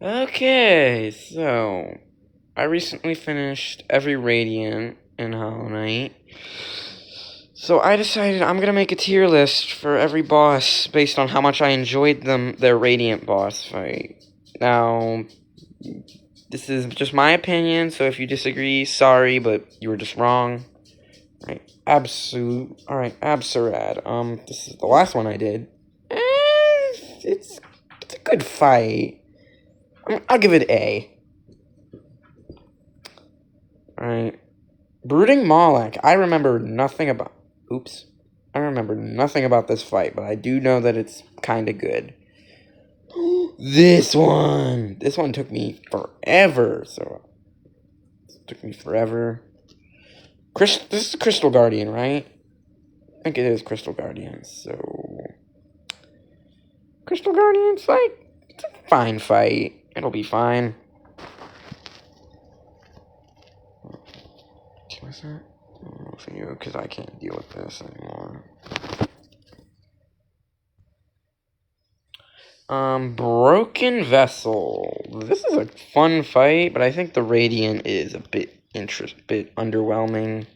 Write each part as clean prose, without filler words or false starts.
Okay, so I recently finished every Radiant in Hollow Knight. So I decided I'm gonna make a tier list for every boss based on how much I enjoyed their Radiant boss fight. Now, this is just my opinion, so if you disagree, sorry, but you were just wrong. Alright, Absurad. This is the last one I did. It's a good fight. I'll give it A. Alright. Brooding Moloch. I remember nothing about... Oops. I remember nothing about this fight, but I do know that it's kind of good. This one! This one took me forever, so... It took me forever. This is Crystal Guardian, right? I think it is Crystal Guardian, so... Crystal Guardian's like... It's a fine fight. It'll be fine. What's that? For you, because I can't deal with this anymore. Broken Vessel. This is a fun fight, but I think the Radiant is a bit underwhelming.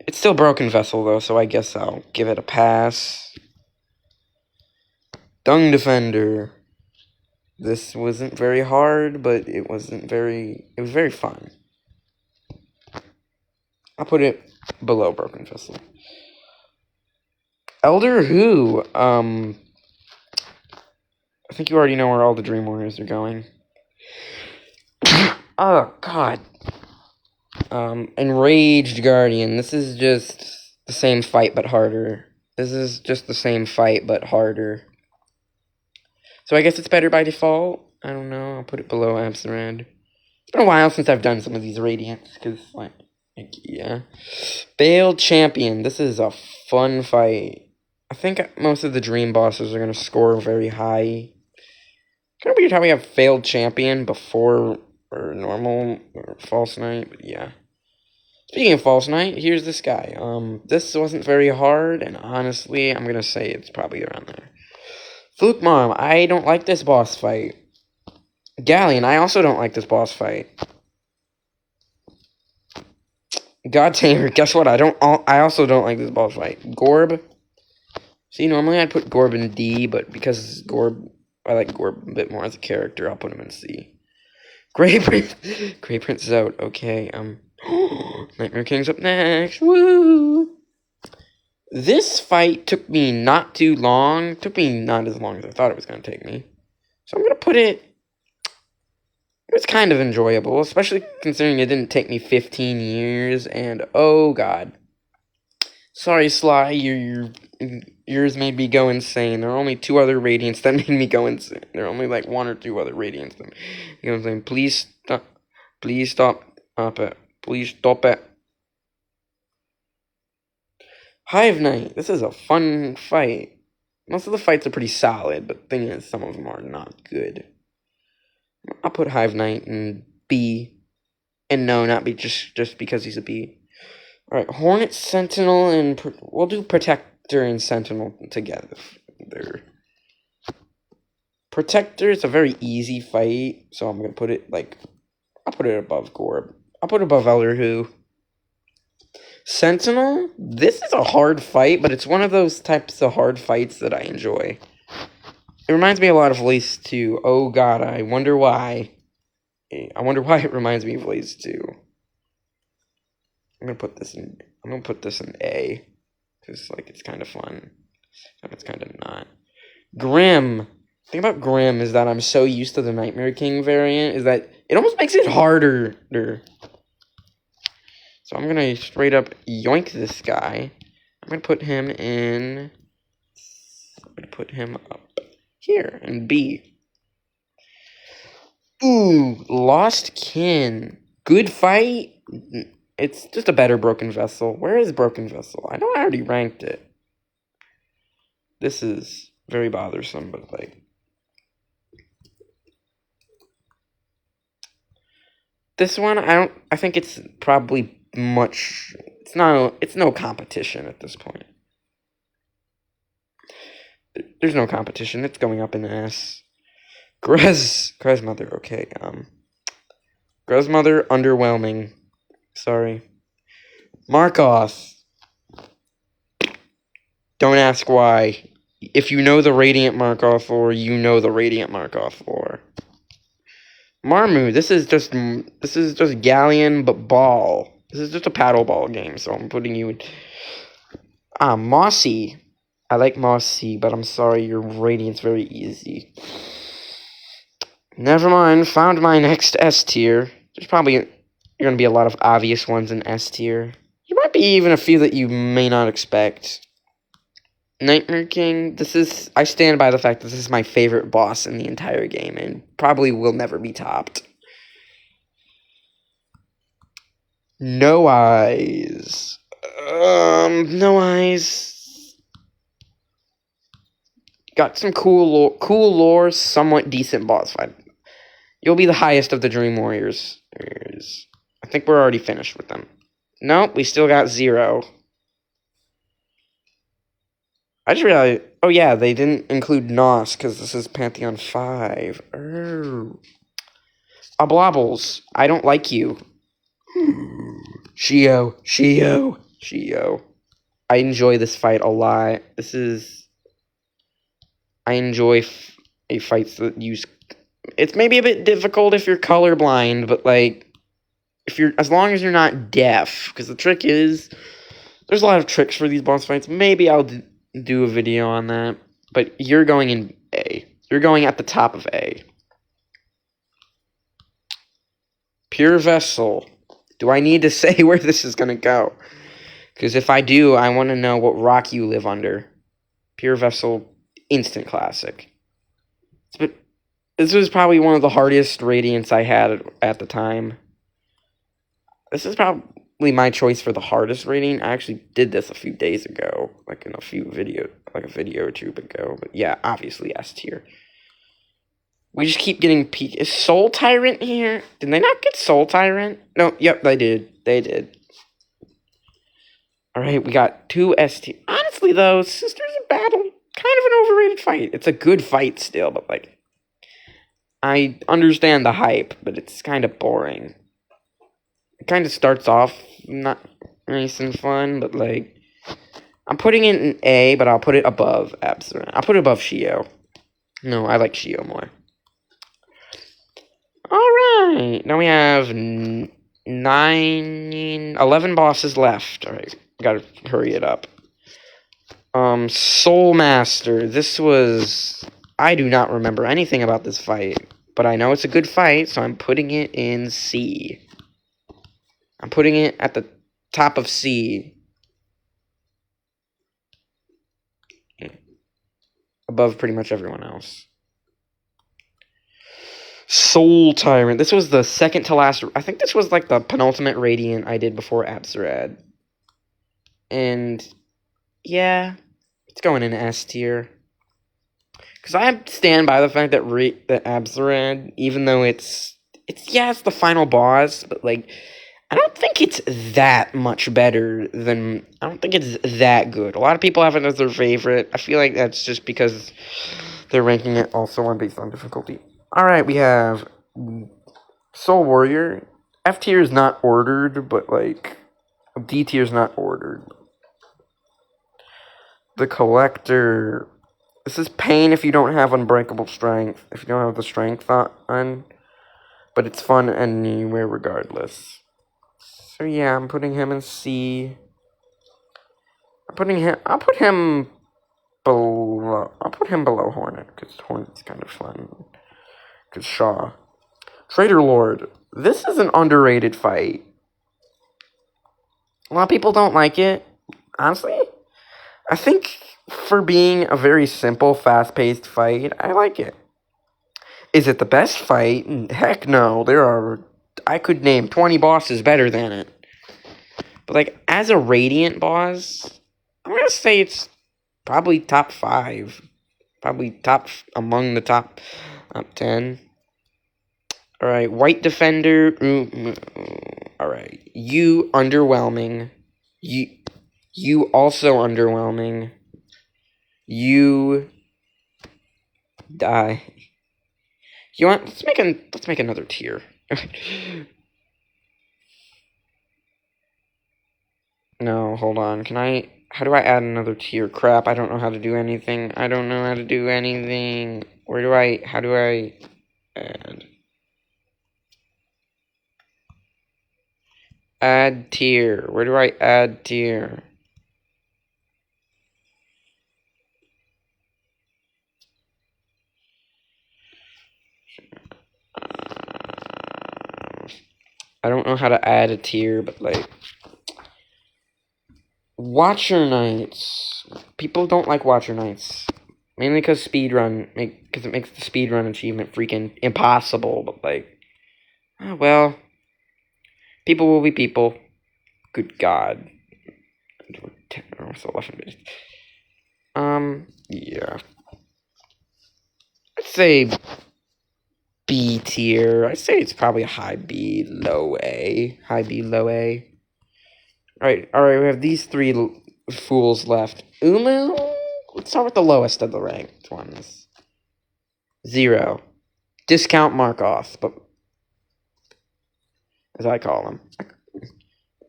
It's still Broken Vessel, though, so I guess I'll give it a pass. Dung Defender. This wasn't very hard, but it was very fun. I'll put it below Broken Vessel. Elder Who, I think you already know where all the Dream Warriors are going. Oh, God. Enraged Guardian. This is just the same fight, but harder. This is just the same fight, but harder. So I guess it's better by default. I don't know. I'll put it below Absurad. It's been a while since I've done some of these Radiants, because, yeah. Veiled Champion. This is a fun fight. I think most of the Dream bosses are going to score very high. Kind of weird how we have Failed Champion before or normal or False Knight, but yeah. Speaking of False Knight, here's this guy. This wasn't very hard, and honestly, I'm gonna say it's probably around there. Fluke Mom, I don't like this boss fight. Galleon, I also don't like this boss fight. God Tamer, guess what? I also don't like this boss fight. Gorb. See, normally I'd put Gorb in D, but because I like Gorb a bit more as a character, I'll put him in C. Grey Prince is out. Okay, Nightmare King's up next. Woo! This fight took me not too long. Took me not as long as I thought it was going to take me. So I'm going to put it... It was kind of enjoyable, especially considering it didn't take me 15 years, and oh god. Sorry, Sly, yours made me go insane. There are only 2 other Radiants that made me go insane. There are only like 1 or 2 other Radiants that made me go insane. Please stop. Please stop. Please stop it. Hive Knight. This is a fun fight. Most of the fights are pretty solid, but the thing is, some of them are not good. I'll put Hive Knight in B. And no, not B, just because he's a B. Alright, Hornet, Sentinel, and... We'll do Protector and Sentinel together. Protector is a very easy fight, so I'm gonna put it, I'll put it above Gorb. I'll put it above Elder Who. Sentinel, this is a hard fight, but it's one of those types of hard fights that I enjoy. It reminds me a lot of Blaze 2. Oh god, I wonder why. I wonder why it reminds me of Blaze 2. I'm gonna put this in A. Because, it's kind of fun. It's kind of not. Grim. The thing about Grim is that I'm so used to the Nightmare King variant, is that it almost makes it harder. So I'm gonna straight up yoink this guy. I'm gonna put him in... I'm gonna put him up here, in B. Ooh, Lost Kin. Good fight? It's just a better Broken Vessel. Where is Broken Vessel? I know I already ranked it. This is very bothersome, but, This one, I think it's probably much... It's no competition at this point. There's no competition. It's going up in S. Grezmother, okay, Grezmother, underwhelming. Sorry. Markoth. Don't ask why. If you know the Radiant Markoth lore, you know the Radiant Markoth lore. Marmu, this is just Galleon, but ball. This is just a paddle ball game, so I'm putting you in... Mossy. I like Mossy, but I'm sorry, your Radiant's very easy. Never mind, found my next S tier. There's probably gonna be a lot of obvious ones in S tier. There might be even a few that you may not expect. Nightmare King, I stand by the fact that this is my favorite boss in the entire game, and probably will never be topped. No Eyes. No Eyes. Got some cool lore, somewhat decent boss fight. You'll be the highest of the Dream Warriors. I think we're already finished with them. Nope, we still got 0. I just realized, oh yeah, they didn't include Nos, because this is Pantheon 5. Oh. Oblobbles, I don't like you. Shio. I enjoy this fight a lot. I enjoy fights that use... It's maybe a bit difficult if you're colorblind, but like, as long as you're not deaf, because the trick is, there's a lot of tricks for these boss fights. Maybe I'll do a video on that, but you're going in A. You're going at the top of A. Pure Vessel. Do I need to say where this is going to go? Because if I do, I want to know what rock you live under. Pure Vessel, instant classic. But this was probably one of the hardest Radiants I had at the time. This is probably my choice for the hardest Radiant. I actually did this a few days ago, like in a video or two ago. But yeah, obviously S tier. We just keep getting peak. Is Soul Tyrant here? Did they not get Soul Tyrant? No, yep, they did. They did. Alright, we got 2 S tier. Honestly, though, Sisters of Battle, kind of an overrated fight. It's a good fight still, but like, I understand the hype, but it's kind of boring. It kind of starts off not nice and fun, but like, I'm putting it in A, but I'll put it above Abzan. I'll put it above Shio. No, I like Shio more. Alright, now we have 11 bosses left. Alright, gotta hurry it up. Soul Master. I do not remember anything about this fight, but I know it's a good fight, so I'm putting it in C. I'm putting it at the top of C. Above pretty much everyone else. Soul Tyrant. This was the second to last... I think this was like the penultimate Radiant I did before Abzarad. And... yeah... it's going in S tier. Because I stand by the fact that Abzarad, even though it's the final boss, but like, I don't think it's that much better than... I don't think it's that good. A lot of people have it as their favorite. I feel like that's just because they're ranking it also based on difficulty. Alright, we have Soul Warrior. F tier is not ordered, but like, D tier is not ordered. The Collector. This is pain if you don't have Unbreakable Strength. If you don't have the strength on. But it's fun anywhere regardless. So yeah, I'm putting him in C. I'll put him below Hornet, because Hornet's kind of fun. Because Shaw. Traitor Lord. This is an underrated fight. A lot of people don't like it. Honestly, I think for being a very simple, fast-paced fight, I like it. Is it the best fight? Heck no. I could name 20 bosses better than it. But like, as a Radiant boss, I'm going to say it's probably top 5. Probably among the top 10. Alright, White Defender. Alright, you underwhelming. You also underwhelming. You die. You want? Let's make another tier. No, hold on. Can I? How do I add another tier? Crap! I don't know how to do anything. I don't know how to do anything. Where do I? How do I add? Add tier. Where do I add tier? I don't know how to add a tier, but like Watcher Nights. People don't like Watcher Nights. Mainly because because it makes the speedrun achievement freaking impossible. But like, oh, well, people will be people. Good God. Almost 11 minutes. Yeah. I'd say B tier. I'd say it's probably a high B, low A. High B, low A. Alright, we have these three fools left. Umu? Let's start with the lowest of the ranked ones. 0. Discount Markoth, but as I call him.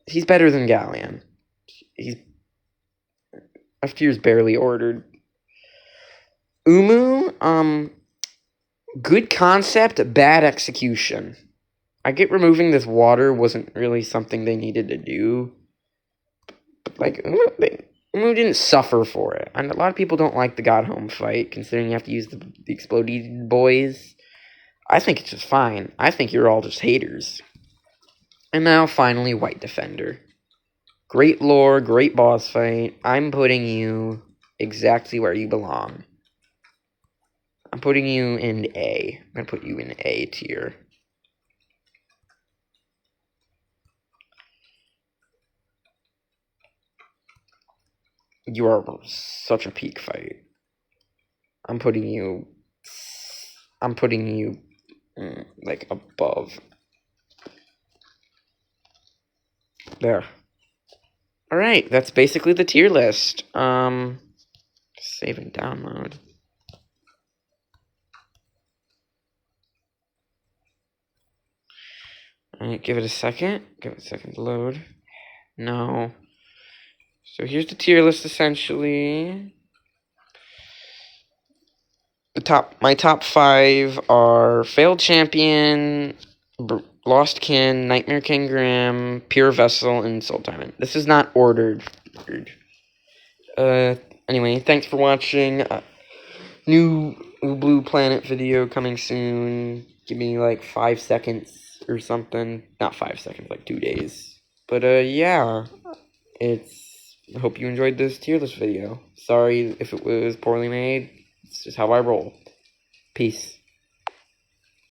He's better than Galleon. He's F tier's barely ordered. Umu, good concept, bad execution. I get removing this water wasn't really something they needed to do. But like Umu didn't suffer for it. And a lot of people don't like the God Home fight, considering you have to use the exploded boys. I think it's just fine. I think you're all just haters. And now, finally, White Defender. Great lore, great boss fight. I'm putting you exactly where you belong. I'm putting you in A. I'm going to put you in A tier. You are such a peak fight. I'm putting you like above. There. Alright, that's basically the tier list. Save and download. Alright, give it a second. Give it a second to load. No. So here's the tier list essentially. My top 5 are Failed Champion, Lost Kin, Nightmare King Grim, Pure Vessel, and Soul Diamond. This is not ordered. Anyway, thanks for watching. New Blue Planet video coming soon. Give me like 5 seconds or something. Not 5 seconds, like 2 days. But yeah, I hope you enjoyed this tier list video. Sorry if it was poorly made. It's just how I roll. Peace.